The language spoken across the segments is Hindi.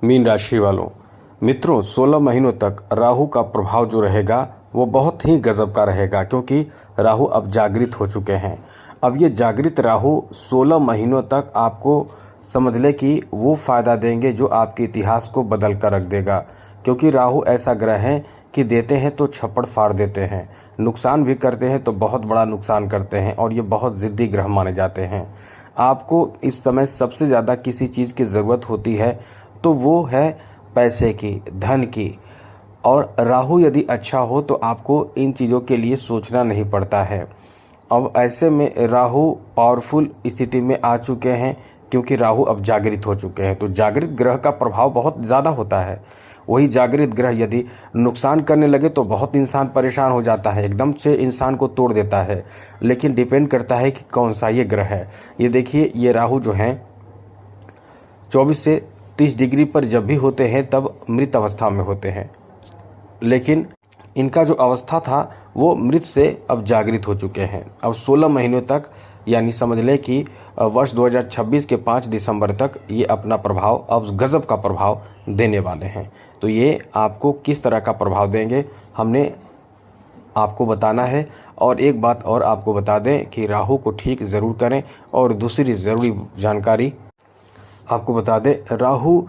मीन राशि वालों, मित्रों 16 महीनों तक राहु का प्रभाव जो रहेगा वो बहुत ही गजब का रहेगा, क्योंकि राहु अब जागृत हो चुके हैं। अब ये जागृत राहु 16 महीनों तक आपको समझ ले कि वो फ़ायदा देंगे जो आपके इतिहास को बदल कर रख देगा, क्योंकि राहु ऐसा ग्रह है कि देते हैं तो छप्पड़ फाड़ देते हैं, नुकसान भी करते हैं तो बहुत बड़ा नुकसान करते हैं, और ये बहुत ज़िद्दी ग्रह माने जाते हैं। आपको इस समय सबसे ज़्यादा किसी चीज़ की ज़रूरत होती है तो वो है पैसे की, धन की, और राहु यदि अच्छा हो तो आपको इन चीज़ों के लिए सोचना नहीं पड़ता है। अब ऐसे में राहु पावरफुल स्थिति में आ चुके हैं, क्योंकि राहु अब जागृत हो चुके हैं। तो जागृत ग्रह का प्रभाव बहुत ज़्यादा होता है। वही जागृत ग्रह यदि नुकसान करने लगे तो बहुत इंसान परेशान हो जाता है, एकदम से इंसान को तोड़ देता है। लेकिन डिपेंड करता है कि कौन सा ये ग्रह है। ये देखिए, ये राहु जो हैं 24 से 30 डिग्री पर जब भी होते हैं तब मृत अवस्था में होते हैं, लेकिन इनका जो अवस्था था वो मृत से अब जागृत हो चुके हैं। अब 16 महीनों तक, यानी समझ लें कि वर्ष 2026 के 5 दिसंबर तक ये अपना प्रभाव, अब गजब का प्रभाव देने वाले हैं। तो ये आपको किस तरह का प्रभाव देंगे हमने आपको बताना है। और एक बात और आपको बता दें कि राहु को ठीक ज़रूर करें। और दूसरी ज़रूरी जानकारी आपको बता दें, राहु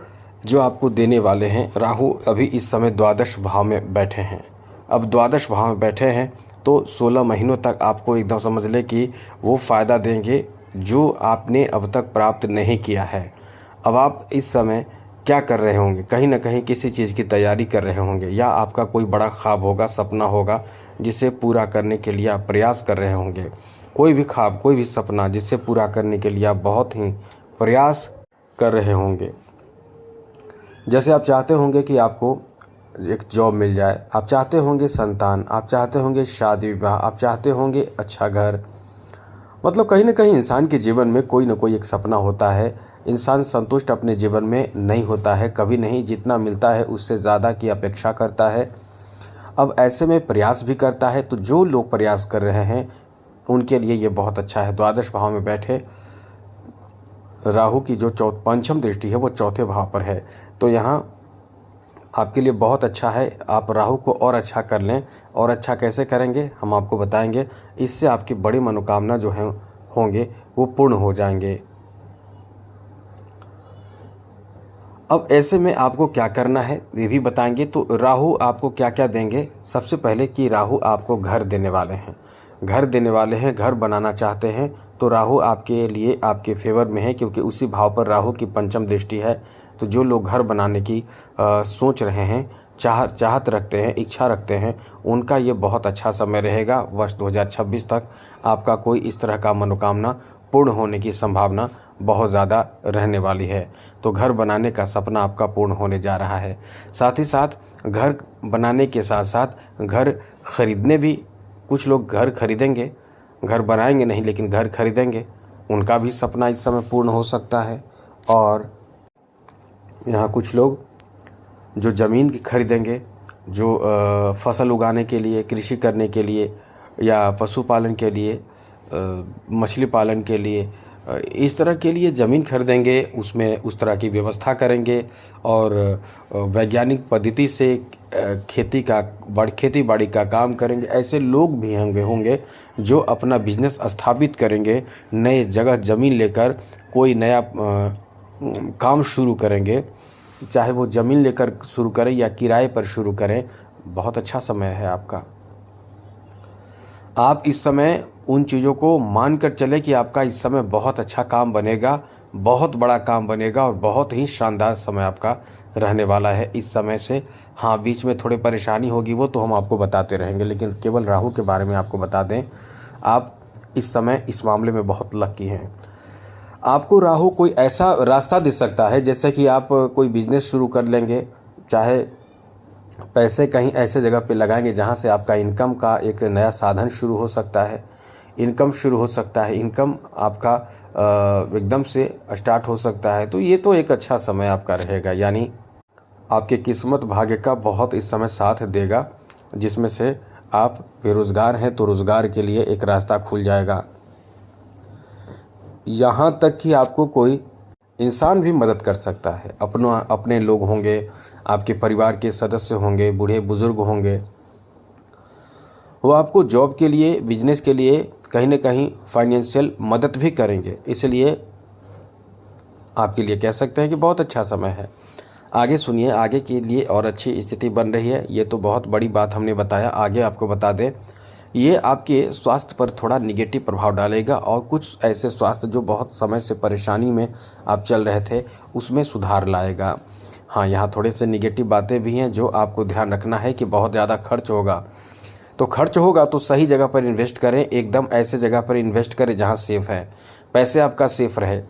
जो आपको देने वाले हैं, राहु अभी इस समय द्वादश भाव में बैठे हैं। अब द्वादश भाव में बैठे हैं तो 16 महीनों तक आपको एकदम समझ लें कि वो फ़ायदा देंगे जो आपने अब तक प्राप्त नहीं किया है। अब आप इस समय क्या कर रहे होंगे? कहीं ना कहीं किसी चीज़ की तैयारी कर रहे होंगे, या आपका कोई बड़ा ख्वाब होगा, सपना होगा, जिसे पूरा करने के लिए आप प्रयास कर रहे होंगे। कोई भी ख्वाब, कोई भी सपना जिसे पूरा करने के लिए आप बहुत ही प्रयास कर रहे होंगे। जैसे आप चाहते होंगे कि आपको एक जॉब मिल जाए, आप चाहते होंगे संतान, आप चाहते होंगे शादी विवाह, आप चाहते होंगे अच्छा घर। मतलब कहीं ना कहीं इंसान के जीवन में कोई ना कोई एक सपना होता है। इंसान संतुष्ट अपने जीवन में नहीं होता है, कभी नहीं। जितना मिलता है उससे ज़्यादा की अपेक्षा करता है। अब ऐसे में प्रयास भी करता है। तो जो लोग प्रयास कर रहे हैं उनके लिए ये बहुत अच्छा है। द्वादश भाव में बैठे राहु की जो पंचम दृष्टि है वो चौथे भाव पर है, तो यहाँ आपके लिए बहुत अच्छा है। आप राहु को और अच्छा कर लें। और अच्छा कैसे करेंगे हम आपको बताएंगे। इससे आपकी बड़ी मनोकामना जो है होंगे वो पूर्ण हो जाएंगे। अब ऐसे में आपको क्या करना है ये भी बताएंगे। तो राहु आपको क्या क्या देंगे, सबसे पहले कि राहु आपको घर देने वाले हैं। घर देने वाले हैं, घर बनाना चाहते हैं तो राहु आपके लिए, आपके फेवर में है, क्योंकि उसी भाव पर राहु की पंचम दृष्टि है। तो जो लोग घर बनाने की सोच रहे हैं, चाहत रखते हैं, इच्छा रखते हैं, उनका ये बहुत अच्छा समय रहेगा। वर्ष 2026 तक आपका कोई इस तरह का मनोकामना पूर्ण होने की संभावना बहुत ज़्यादा रहने वाली है। तो घर बनाने का सपना आपका पूर्ण होने जा रहा है। साथ ही साथ घर बनाने के साथ साथ घर खरीदने भी, कुछ लोग घर खरीदेंगे, घर बनाएंगे नहीं लेकिन घर खरीदेंगे, उनका भी सपना इस समय पूर्ण हो सकता है। और यहाँ कुछ लोग जो ज़मीन खरीदेंगे, जो फसल उगाने के लिए, कृषि करने के लिए, या पशुपालन के लिए, मछली पालन के लिए, इस तरह के लिए ज़मीन खरीदेंगे, उसमें उस तरह की व्यवस्था करेंगे और वैज्ञानिक पद्धति से खेती बाड़ी का काम करेंगे। ऐसे लोग भी होंगे जो अपना बिजनेस स्थापित करेंगे, नए जगह ज़मीन लेकर कोई नया काम शुरू करेंगे। चाहे वो ज़मीन लेकर शुरू करें या किराए पर शुरू करें, बहुत अच्छा समय है आपका। आप इस समय उन चीज़ों को मान कर चले कि आपका इस समय बहुत अच्छा काम बनेगा, बहुत बड़ा काम बनेगा, और बहुत ही शानदार समय आपका रहने वाला है इस समय से। हाँ, बीच में थोड़ी परेशानी होगी, वो तो हम आपको बताते रहेंगे, लेकिन केवल राहु के बारे में आपको बता दें, आप इस समय इस मामले में बहुत लकी हैं। आपको राहु कोई ऐसा रास्ता दिख सकता है, जैसे कि आप कोई बिजनेस शुरू कर लेंगे, चाहे पैसे कहीं ऐसे जगह पे लगाएंगे जहाँ से आपका इनकम का एक नया साधन शुरू हो सकता है, इनकम शुरू हो सकता है, इनकम आपका एकदम से स्टार्ट हो सकता है। तो ये तो एक अच्छा समय आपका रहेगा, यानी आपके किस्मत भाग्य का बहुत इस समय साथ देगा, जिसमें से आप बेरोज़गार हैं तो रोज़गार के लिए एक रास्ता खुल जाएगा। यहाँ तक कि आपको कोई इंसान भी मदद कर सकता है। अपने लोग होंगे, आपके परिवार के सदस्य होंगे, बूढ़े बुजुर्ग होंगे, वो आपको जॉब के लिए, बिजनेस के लिए कहीं ना कहीं फाइनेंशियल मदद भी करेंगे। इसलिए आपके लिए कह सकते हैं कि बहुत अच्छा समय है। आगे सुनिए, आगे के लिए और अच्छी स्थिति बन रही है। ये तो बहुत बड़ी बात हमने बताया। आगे आपको बता दें, ये आपके स्वास्थ्य पर थोड़ा निगेटिव प्रभाव डालेगा और कुछ ऐसे स्वास्थ्य जो बहुत समय से परेशानी में आप चल रहे थे उसमें सुधार लाएगा। हाँ, यहाँ थोड़े से निगेटिव बातें भी हैं जो आपको ध्यान रखना है कि बहुत ज़्यादा खर्च होगा। तो खर्च होगा तो सही जगह पर इन्वेस्ट करें, एकदम ऐसे जगह पर इन्वेस्ट करें जहाँ सेफ़ है, पैसे आपका सेफ़ रहे,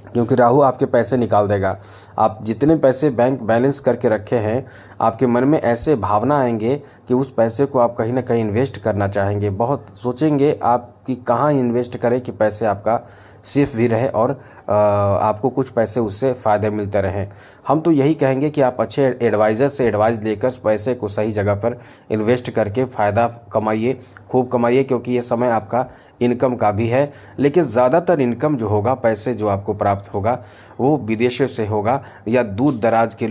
क्योंकि राहु आपके पैसे निकाल देगा। आप जितने पैसे बैंक बैलेंस करके रखे हैं, आपके मन में ऐसे भावना आएंगे कि उस पैसे को आप कहीं ना कहीं इन्वेस्ट करना चाहेंगे। बहुत सोचेंगे आप कि कहाँ इन्वेस्ट करें कि पैसे आपका सेफ भी रहे और आपको कुछ पैसे उससे फ़ायदे मिलते रहें। हम तो यही कहेंगे कि आप अच्छे एडवाइज़र से एडवाइस लेकर पैसे को सही जगह पर इन्वेस्ट करके फ़ायदा कमाइए, खूब कमाइए, क्योंकि ये समय आपका इनकम का भी है। लेकिन ज़्यादातर इनकम जो होगा, पैसे जो आपको प्राप्त होगा, वो विदेशों से होगा या दूर दराज के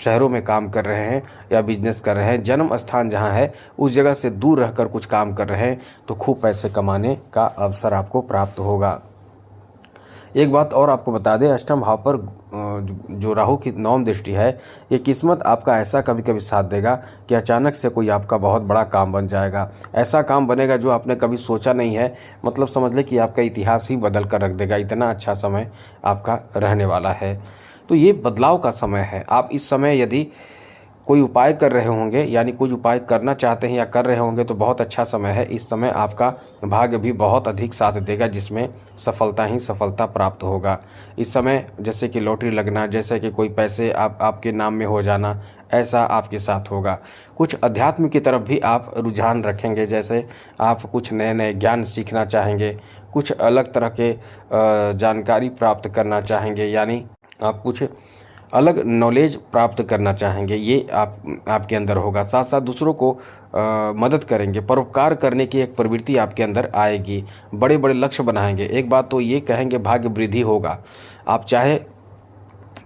शहरों में काम कर रहे हैं या बिजनेस कर रहे हैं, जन्म स्थान जहाँ है उस जगह से दूर रहकर कुछ काम कर रहे हैं, तो खूब पैसे कमाने का अवसर आपको प्राप्त होगा। एक बात और आपको बता दें, अष्टम भाव पर जो राहु की नवम दृष्टि है, ये किस्मत आपका ऐसा कभी कभी साथ देगा कि अचानक से कोई आपका बहुत बड़ा काम बन जाएगा। ऐसा काम बनेगा जो आपने कभी सोचा नहीं है, मतलब समझ ले कि आपका इतिहास ही बदल कर रख देगा। इतना अच्छा समय आपका रहने वाला है। तो ये बदलाव का समय है। आप इस समय यदि कोई उपाय कर रहे होंगे, यानी कुछ उपाय करना चाहते हैं या कर रहे होंगे, तो बहुत अच्छा समय है। इस समय आपका भाग्य भी बहुत अधिक साथ देगा, जिसमें सफलता ही सफलता प्राप्त होगा। इस समय जैसे कि लॉटरी लगना, जैसे कि कोई पैसे आपके नाम में हो जाना, ऐसा आपके साथ होगा। कुछ अध्यात्म की तरफ भी आप रुझान रखेंगे, जैसे आप कुछ नए नए ज्ञान सीखना चाहेंगे, कुछ अलग तरह के जानकारी प्राप्त करना चाहेंगे, यानी आप कुछ अलग नॉलेज प्राप्त करना चाहेंगे। ये आपके अंदर होगा। साथ साथ दूसरों को मदद करेंगे, परोपकार करने की एक प्रवृत्ति आपके अंदर आएगी। बड़े बड़े लक्ष्य बनाएंगे। एक बात तो ये कहेंगे, भाग्य वृद्धि होगा। आप चाहे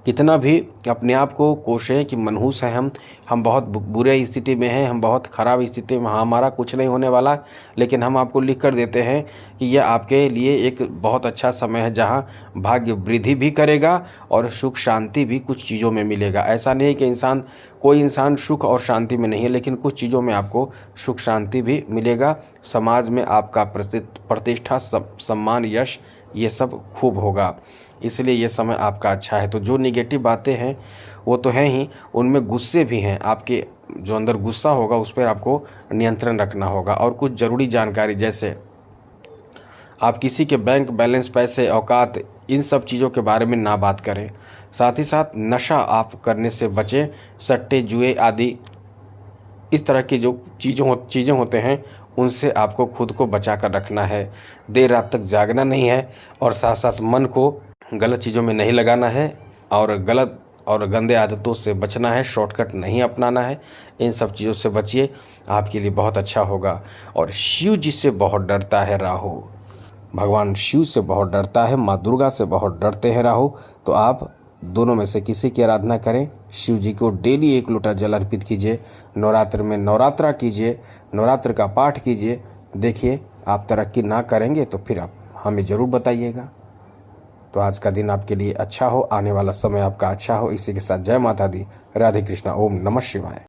कितना भी अपने आप को कोसें कि मनहूस हैं, हम बहुत बुरे स्थिति में हैं, हम बहुत ख़राब स्थिति में, हमारा कुछ नहीं होने वाला, लेकिन हम आपको लिख कर देते हैं कि यह आपके लिए एक बहुत अच्छा समय है जहां भाग्य वृद्धि भी करेगा और सुख शांति भी कुछ चीज़ों में मिलेगा। ऐसा नहीं है कि कोई इंसान सुख और शांति में नहीं है, लेकिन कुछ चीज़ों में आपको सुख शांति भी मिलेगा। समाज में आपका प्रतिष्ठा, सम्मान, यश, ये सब खूब होगा। इसलिए ये समय आपका अच्छा है। तो जो निगेटिव बातें हैं वो तो हैं ही, उनमें गुस्से भी हैं। आपके जो अंदर गुस्सा होगा उस पर आपको नियंत्रण रखना होगा। और कुछ ज़रूरी जानकारी, जैसे आप किसी के बैंक बैलेंस, पैसे, औकात, इन सब चीज़ों के बारे में ना बात करें। साथ ही साथ नशा आप करने से बचें। सट्टे, जुए आदि इस तरह की जो चीज़ें होते हैं उनसे आपको खुद को बचा कर रखना है। देर रात तक जागना नहीं है और साथ साथ मन को गलत चीज़ों में नहीं लगाना है और गलत और गंदे आदतों से बचना है। शॉर्टकट नहीं अपनाना है। इन सब चीज़ों से बचिए, आपके लिए बहुत अच्छा होगा। और शिव जी से बहुत डरता है राहु, भगवान शिव से बहुत डरता है, माँ दुर्गा से बहुत डरते हैं राहु। तो आप दोनों में से किसी की आराधना करें। शिव जी को डेली 1 लोटा जल अर्पित कीजिए। नवरात्र में नवरात्रा कीजिए, नवरात्र का पाठ कीजिए। देखिए, आप तरक्की ना करेंगे तो फिर आप हमें ज़रूर बताइएगा। तो आज का दिन आपके लिए अच्छा हो, आने वाला समय आपका अच्छा हो। इसी के साथ जय माता दी, राधे कृष्णा, ओम नमः शिवाय।